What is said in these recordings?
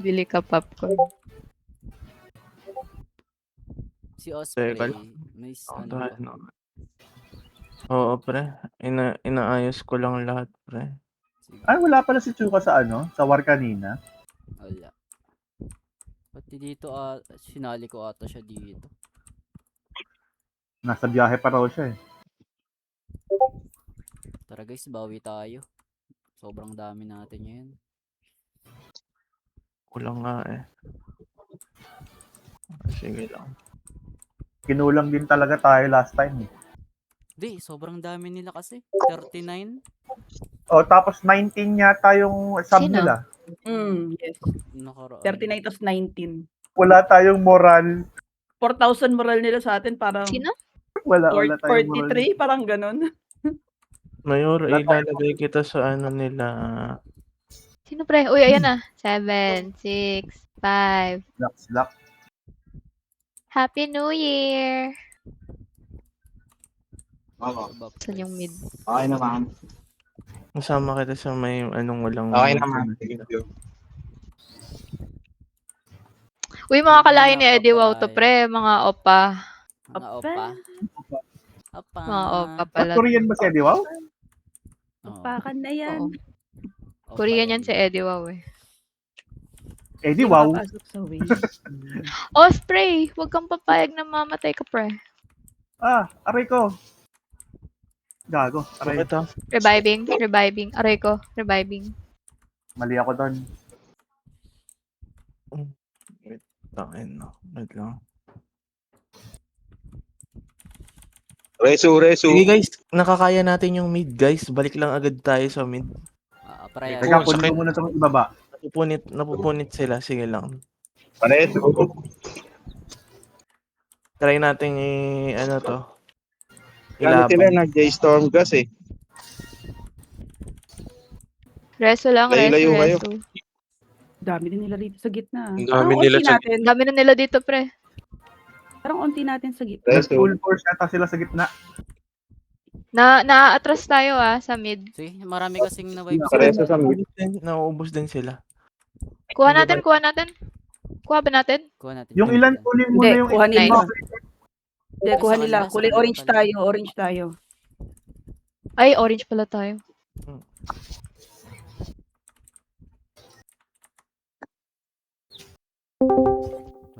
Bili ka popcorn. Si Osprey, Teka lang. may Ako ano ba? no. Oo, pre. Inaayos ko lang lahat, pre. Sige, Ay, wala pala si Chuka sa sa war kanina. wala. Pati dito, sinali ko ata siya dito. Nasa biyahe pa raw siya eh. Tara guys, bawi tayo. Sobrang dami natin ngayon. Kulang nga eh. Sige lang. Kinulang din talaga tayo last time eh. Di, sobrang dami nila kasi. 39? Oh, tapos 19 yata yung sub Sino? nila. Yes. Nakaraan. 39 tapos 19. Wala tayong moral. 4,000 moral nila sa atin, parang Sino? Wala tayong moral. 43, parang ganun. Mayor, Wala ilalagay kita sa ano nila. Sino pre? Uy, ayan na. 7, 6, 5. Slack. Happy New Year! Oo. Saan yung mid? Okay naman. Masama kita sa may anong walang... Okay naman. Thank you. Uy, mga kalahin ni Mga Eddie Wow to paparayan. pre. Mga opa. Mga Opa. opa. Opa. Mga opa At pala. Korean ba si Eddie Wow? Oo. Pakan na yan. Oo. Opa Korean yan si Eddie Wow eh. Eddie Hindi Wow? mapasok sa way. Osprey! Huwag kang papayag na mamatay ka pre. Aray ko. Gago. Aray. Bakit ah? Reviving. Aray ko. Reviving. Mali ako doon. Tangin no. Wait lang. Resu. Sige guys, nakakaya natin yung mid guys. Balik lang agad tayo sa mid. Paraya. Teka, kunin ko muna itong ibaba. Napupunit sila. Sige lang. Resu. Try natin ano to. Kano sila Ilaban. nag-J-Storm gas eh. Reso lang, Layo-layo kayo. reso. Dami din nila rito sa gitna. Ang Parang dami nila unti sa natin. Dami na nila dito pre. Parang unti natin sa gitna. Resu. Full force yata sila sa gitna. Naa-atras tayo sa mid. See, marami kasing na-wipe. Resu sa mid. Nauubos din sila. Kuha natin. Kuha ba natin? Kuha natin. Yung ilan, kunin mo Hindi, na yung kuha nila. Nice. Hindi, kuha nila. Sa Kulay kanila orange pala. tayo. Ay, orange pala tayo.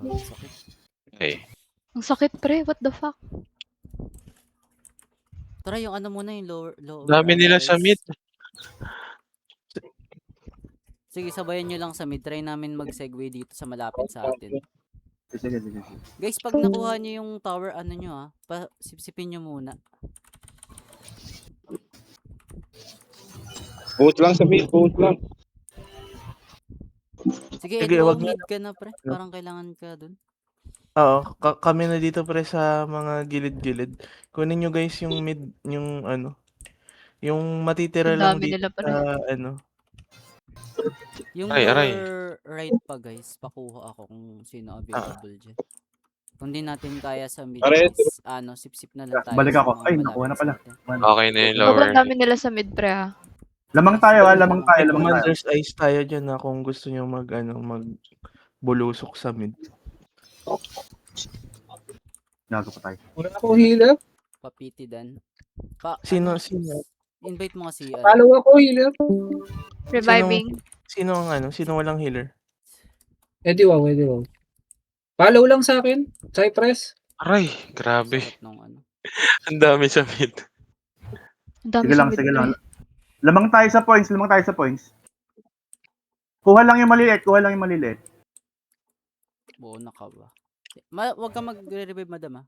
Sakit. Okay. Ang sakit pre, what the fuck? Tara, yung ano muna, yung lower. Dami nila sa mid. Sige, sabayan nyo lang sa mid. Try namin mag-segue dito sa malapit sa atin. Sige. Guys, pag nakuha nyo yung tower, ano nyo sipsipin nyo muna. Boot lang sa mid. Boot lang. Sige, Sige, Edo, wag na. mid ka na pre. Parang kailangan ka dun. Oo, kami na dito pre sa mga gilid-gilid. Kunin nyo guys yung mid, yung ano. Yung matitira Ang lang dami dito nila pre. sa ano. Yung Aray. lower right pa guys, pakuha ako kung sino available dyan. Kung di natin kaya sa mid Aray. guys, sip-sip na lang tayo. Balik sa ako. mga Ay, malapit nakuha na sa pala. atin. Okay na yung lower. Sobrang dami nila sa mid pre Lamang tayo. May Lamang tayo. Commander's Eyes tayo dyan kung gusto nyo magbulusok sa mid. Gago pa tayo. Wala akong healer. Papitidan. Sino? Invite mo kasi Follow ako healer. Reviving. Sino walang healer? Eddie Wow. Follow lang sa akin. Cypress. Aray, grabe. sakit nung ano. Ang dami sa mid. Ang dami Sige sa lang, mid sige pre. lang. Lamang tayo sa points. Kuha lang yung maliliit. Buo na ka ba? Wag ka mag-revive madam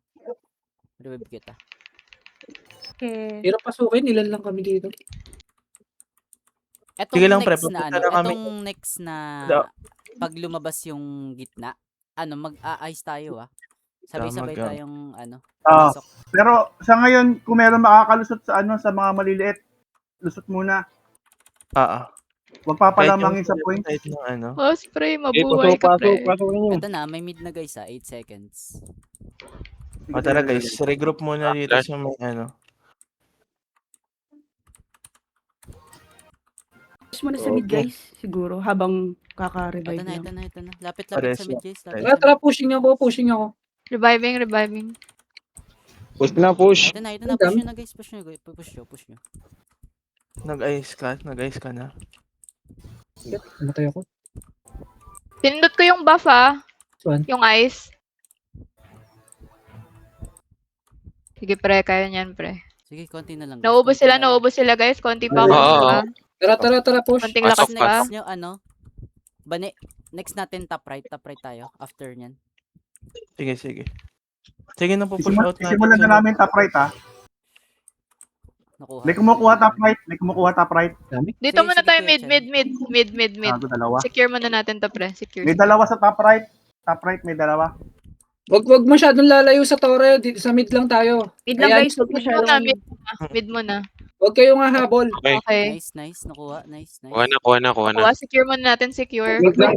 Revive kita. Okay. Hirap pasukin. Ilan lang kami dito. Etong Sige lang, pre, next na papunta na kami. etong next na pag lumabas yung gitna, mag-a-ice tayo Sabay-sabay Mag- tayong Ah, Pero sa ngayon, kung meron makakalusot sa sa mga maliliit, lusot muna. Huwag papalamangin sa points. Kahit yung ano. Osprey, mabuhay ka pre. Pasok ninyo. Ito na, may mid na guys 8 seconds. Tara guys, regroup muna dito sa may ano. Push mo na sa mid, guys. Siguro, habang kaka-revive Ito na, lang. ito na, ito na. Lapit Pares sa mid, lang. guys. Lapit Tara, sa tara, mid. pushing ako. Reviving. Push na, push. Ito na. Push nyo na, guys. Push nyo. Nag-ice ka na. Namatay ako. Pinindot ko yung buff Saan? yung ice. Sige pre, kaya niyan pre. Sige, konti na lang. guys. Naubos Konti sila guys. Konti pa, konti Oo. pa. Tara, push. Konting Pasok, lakas pa. Next nyo, next natin top right tayo. After nyan. Sige. Sige na, pupush out natin. Simulan na namin top right Nakuha. May kumukuha top right. Dito Sige, muna sige, tayo Kuya mid. Dalawa. Secure muna natin to pre. Secure. May dalawa sa top right. Top right may dalawa. Wag masyadong lalayo sa tore. Dito sa mid lang tayo. Mid lang, Ayan. guys. Huwag masyadong ano. Mid muna. Huwag kayong hahabol. Okay. Okay. Nice. Nakuha. Nice. Kuha na. Secure muna natin, secure. Wag lang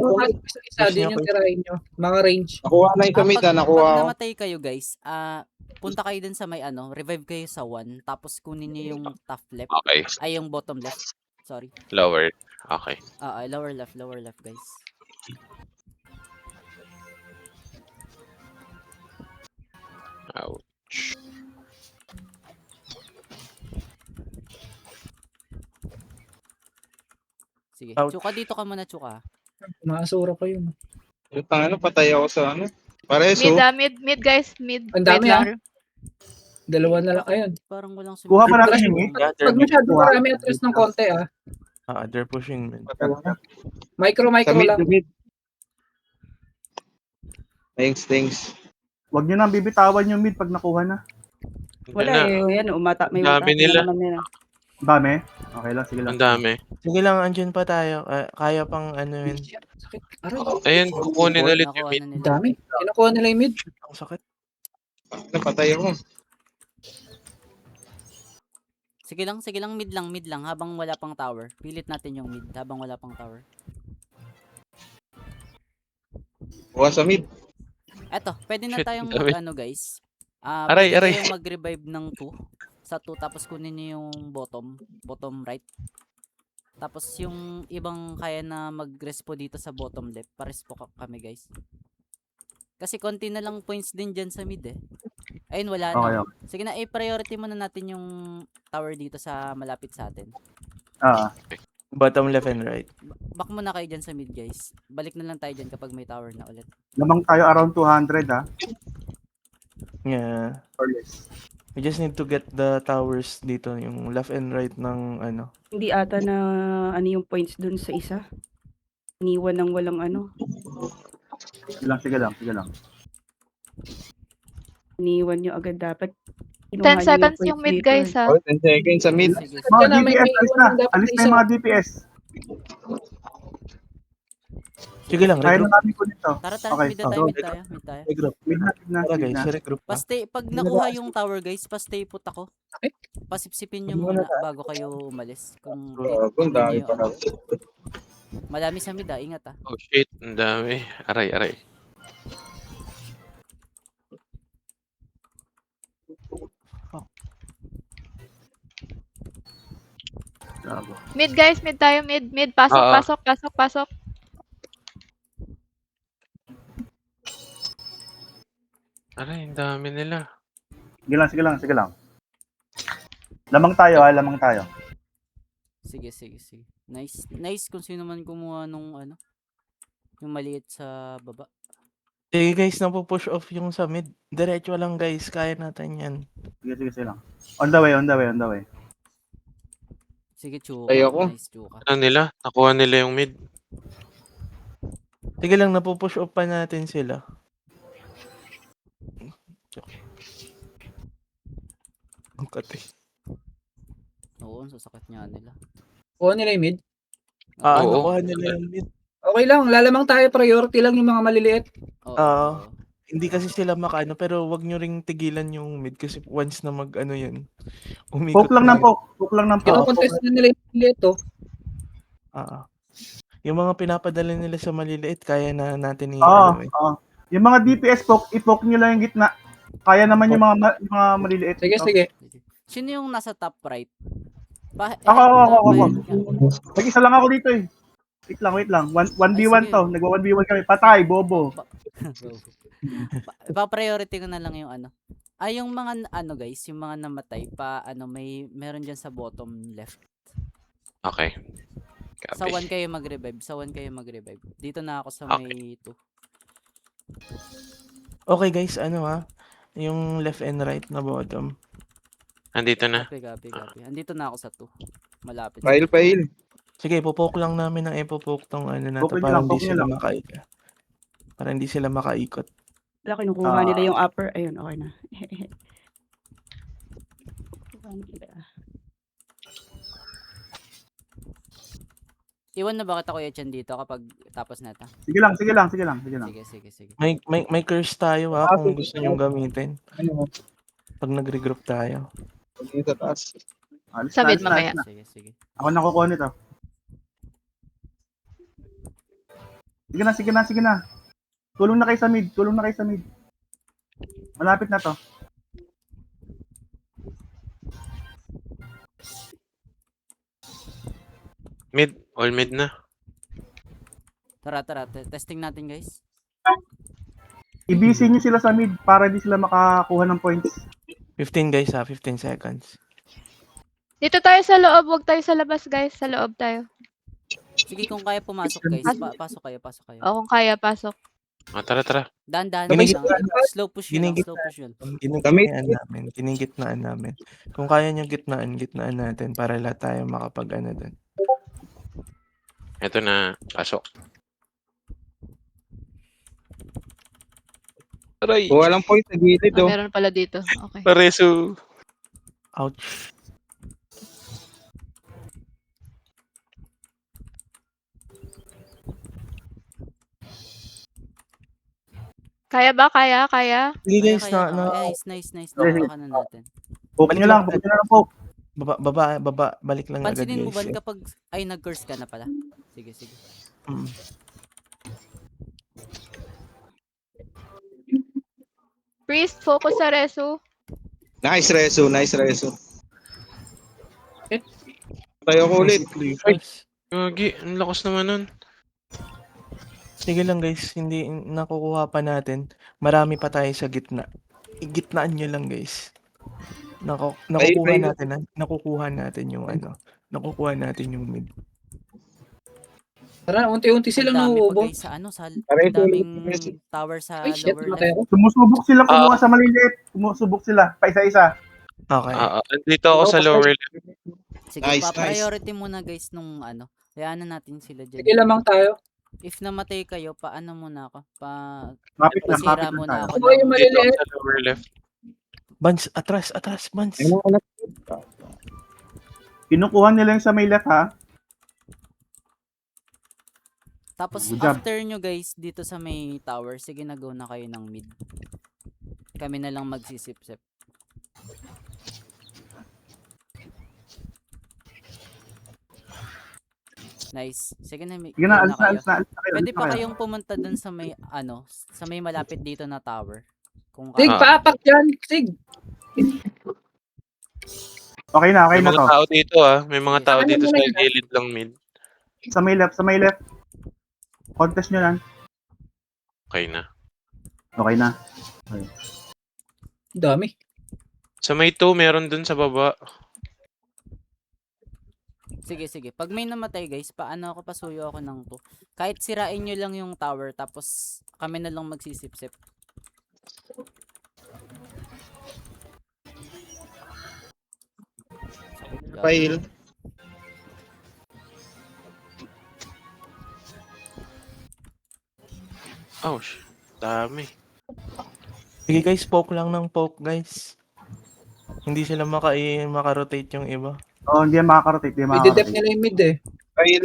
isa din yung tirahin nyo. Mga range. Nakuha na yung Pag namatay kayo, guys, punta kayo dun sa may revive kayo sa 1, tapos kunin niyo yung top left. Okay. Ay, yung bottom left. Sorry. Lower. Okay. Lower left, guys. Ouch. Sige. Ouch. Chuka, dito ka muna, Chuka. Maasura pa yun. Yung patay ako sa Pareso. Mid guys, mid. Ang dami, Wait lang. Dalawa na lang. Ayun. Parang walang Kuha pa sumunod. natin yung mid. Pag masyadong marami at least ng konti They're pushing mid. Micro lang. Thanks. Huwag nyo nang bibitawan yung mid pag nakuha na. Wala yan. May Dami nila. Dami? Okay lang, sige lang. Ang dami. Sige lang, andyan pa tayo. Kaya pang yun. Sakit. Aray. Ayan, kukunin ulit yung Nakuha mid. na Ang nila. dami. Kinukuha nila yung mid. Ang sakit. Napatay ako. Sige lang, mid lang, habang wala pang tower. Pilit natin yung mid, habang wala pang tower. Kuha sa mid. Eto, pwede na Shit, tayong dami. guys. Aray. Pwede kayong mag-revive ng 2. Sa 2, tapos kunin niyo yung bottom right. Tapos yung ibang kaya na mag-respo dito sa bottom left, pa-respo kami guys. Kasi konti na lang points din dyan sa mid eh. Ayun, wala na. Okay. Sige na, priority muna natin yung tower dito sa malapit sa atin. Bottom left and right. Back muna kayo dyan sa mid guys. Balik na lang tayo dyan kapag may tower na ulit. Lamang tayo around 200 Yeah. Or less. We just need to get the towers dito, yung left and right ng Hindi ata na yung points dun sa isa. Iniwan ng walang Sige lang. Iniwan nyo agad dapat. 10 seconds yung mid guys 10 seconds sa mid. Sige. Mga Diyan na, may DPS, alis na. iwan dapat Alis na isa. yung mga DPS. Sige lang, Kaya regroup. na namin ko nito. Tara, Okay, mid na tayo, mid tayo. Regroup. Mid na. Tara guys, regroup pa. Pag nakuha yung tower guys, stay put ako. Pasipsipin nyo muna bago kayo umalis. Kung Ang dami pa na. madami sa mid ingat Oh shit, ang dami. Aray. Mid guys, mid tayo, mid. Pasok. Aray, ang dami nila. Sige lang. Lamang tayo. Sige. Nice kung sino man kumuha nung yung maliit sa baba. Sige guys, napupush off yung sa mid. Diretso lang guys, kaya natin yan. Sige lang. On the way. Sige, Chuka. Ay, ako. Nice, Chuka. Ano nila? Nakuha nila yung mid. Sige lang, napupush off pa natin sila. Ang kati. Oo, ang sasakit niya nila. Kuha nila yung mid. Oo. Nakuha nila yung mid. Okay lang. Lalamang tayo. Priority lang yung mga maliliit. Oo. Hindi kasi sila pero wag nyo ring tigilan yung mid kasi once na yun. Umikot Poke lang na ng poke. Poke lang ng poke. Kino-contest na nila yung maliliit Yung mga pinapadala nila sa maliliit, kaya na natin Yung mga DPS poke, i-poke nyo lang yung gitna. Kaya naman yung mga maliliit. Sige. Sino yung nasa top right? Ako. Bayad ka. Mag-isa lang ako dito eh. Wait lang. 1v1 sige. to. Nagwa-1v1 kami. Patay, bobo. Pa-priority ko na lang yung ano. Yung mga ano guys, yung mga namatay meron diyan sa bottom left. Okay. Sa Copy. 1 kayo mag-revive, Dito na ako sa may 2. Okay guys, yung left and right na bottom. Andito na. Copy. Andito na ako sa 2. Malapit. Pail. Sige, popoke lang namin ng ipopoke tong ano na to Poke nyo para lang, hindi poke nyo sila lang. makaika. Para hindi sila makaikot. Wala, kinukuha nila yung upper. Ayun, okay na. Kukuha nila. Iwan na ba kita Kuya Chan dito kapag tapos na ta? Sige lang. Sige. May curse tayo kung gusto nyong gamitin. Ano? Pag nag-regroup tayo. Dito taas. Alis Sa na, mid alis na, mamaya. alis na. Sige. Ako na kukuha nito. Sige na. Tulong na kayo sa mid. Malapit na to. All mid na. Tara, testing natin guys. I-busy nyo sila sa mid para di sila makakuha ng points. 15 guys 15 seconds. Dito tayo sa loob, wag tayo sa labas guys. Sa loob tayo. Sige, kung kaya pumasok guys, pasok kayo. O kung kaya, pasok. Tara. Dahan-dahan Ginigit- lang. Slow push yun. Ginigitnaan namin. Kung kaya nyo gitnaan natin para lahat tayo makapag doon. Ito na. Pasok. Aray. Kuha lang point sa gilid Ah, meron pala dito. Okay. Pareso. Ouch. Kaya ba? Kaya? Hindi guys, Nice. Nakuha na natin. Poke nyo lang poke. baba, balik lang agad Pansinin mo ba guys. kapag nag-curse ka na pala? Sige. Mm. Priest, focus sa reso. Nice reso. Tayo ko ulit. Gagi, ang lakas naman nun. Sige lang guys, hindi nakukuha pa natin. Marami pa tayo sa gitna. Igitnaan nyo lang guys. Nakukuha natin yung nakukuha natin yung mid. Tara, unti-unti silang Ang dami pa nauubo. guys sa Pareho, daming pareho. tower sa Ay, shit, lower matay left. ako. Sumusubok sila kumuha sa maliliit. Sumusubok sila. Pa isa-isa. Okay. Andito ako sa lower left. Sige, Nice, priority muna guys nung Hayaan na natin sila dyan. Sige lamang tayo. If namatay kayo, paano muna ako? Mapit lang Pasira tayo. muna ako. Ako yung Dito maliliit. ako sa lower left. Bans, atras, Bans. Kinukuha nila yung sa may left ha. Tapos Good job. after nyo guys, dito sa may tower, sige na go na kayo ng mid. Kami na lang magsisip-sip. Nice. Sige na, Sige na, go alis na kayo. Pwede alis na pa kayo. kayong pumunta dun sa may sa may malapit dito na tower. Kung Sig, kaya. paapak dyan. Sig. Okay na May mga to. tao dito May mga Sige. tao Ano dito mo sa na yun, gilid lang mid. Sa may left. Contest nyo lang. Okay na. Okay na. Dami. Sa may 2, meron dun sa baba. Sige. Pag may namatay guys, pasuyo ako ng 2. Kahit sirain nyo lang yung tower, tapos kami na lang magsisip-sip. Pail. Ouch. Dami. Sige guys, poke lang ng poke guys. Hindi sila maka-rotate yung iba. Hindi yan makaka-rotate. May didep nila yung mid eh. Pail.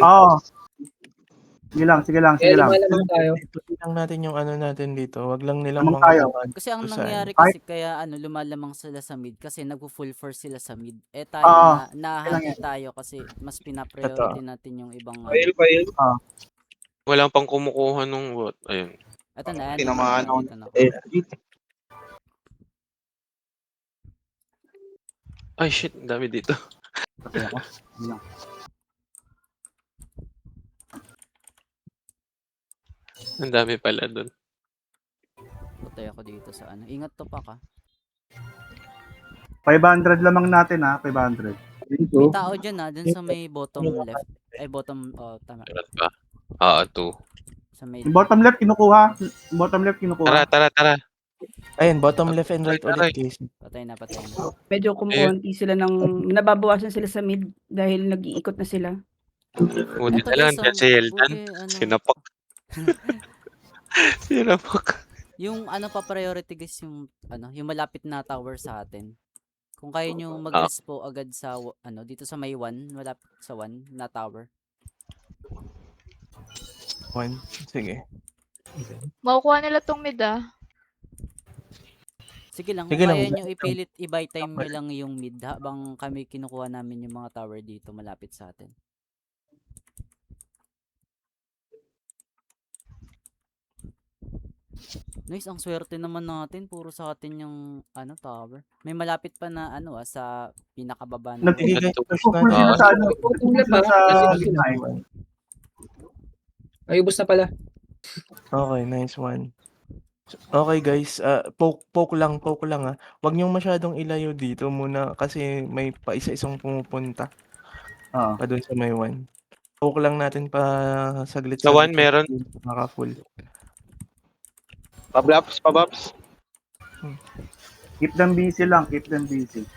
Sige lang. Kaya lumalamang tayo. Ituloy lang natin yung natin dito. Wag lang nilang Lamang tayo. mga Kasi ang Saan? nangyari Kahit- kasi kaya lumalamang sila sa mid kasi nagpo-full force sila sa mid. Tayo nahati tayo kasi mas pina-priority natin yung ibang Pail. Walang pang kumukuha nung bot. Ayun. Ito na, Tinamaan ako. dito na ako. Ay shit, ang dami dito. Patay ako. Yun lang. Ang dami pala dun. Patay ako dito sa ano. Ingat to pa ka. 500 lamang natin ha, 500. May tao dyan dun sa may bottom left. Ay, bottom, tama. Meron pa. Oo, 2. Sa may, Yung bottom left kinukuha. Yung bottom left kinukuha. Tara. Ayun, bottom left and right Aray. ulit guys. patay na, patay na. Medyo kumukunti sila ng, nababawasan sila sa mid dahil nag-iikot na sila. Buti Eto, na lang guys, dyan si Eldan. buti, ano, Sinapak. Sinapak. yung ano pa priority guys, yung ano, yung malapit na tower sa atin. Kung kaya nyo mag-respo agad sa ano, dito sa may 1, malapit sa 1 na tower. 1. Sige. Makukuha nila tong mid Sige lang, Sige kung lang, kaya nyo ipilit, i-buy time nyo lang yung mid habang kami kinukuha namin yung mga tower dito malapit sa atin. Nice, ang swerte naman natin. Puro sa atin yung ano tower. May malapit pa na ano sa pinakababa na. Sige guys, push Nagpupul na. sila sa ano. Bottom left, Sila sa Kasi gitna eh. Ay, ubos na pala. Okay, nice one. Okay guys, poke lang ah. Huwag niyong masyadong ilayo dito muna kasi may pa isa-isang pumupunta Oo. pa doon sa may 1. Poke lang natin pa saglit. Sa 1 meron. Maka-full. Pabaps. Keep them busy lang, keep them busy.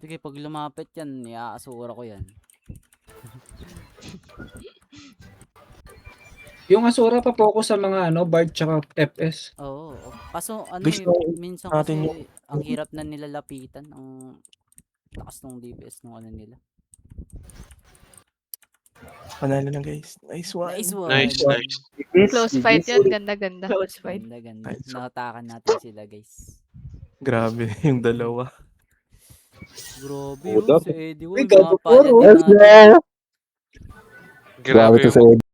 Sige, pag lumapit yan, iaasura ko yan. Yung Asura pa focus sa mga Bard tsaka FS. Oo. Kaso ano Gusto minsan natin kasi ang hirap na nilalapitan. Ang takas ng DPS nung ano nila. Panalo na guys. Nice one. Nice one. Nice. Close fight yan. Ganda-ganda. Close fight. Ganda. Nice. Nakatakan natin sila guys. Grabe yung dalawa. Grabe Hold yun. up. Si Eddie Uy, Wood. Mga gago, palad puro. natin. Grabe yung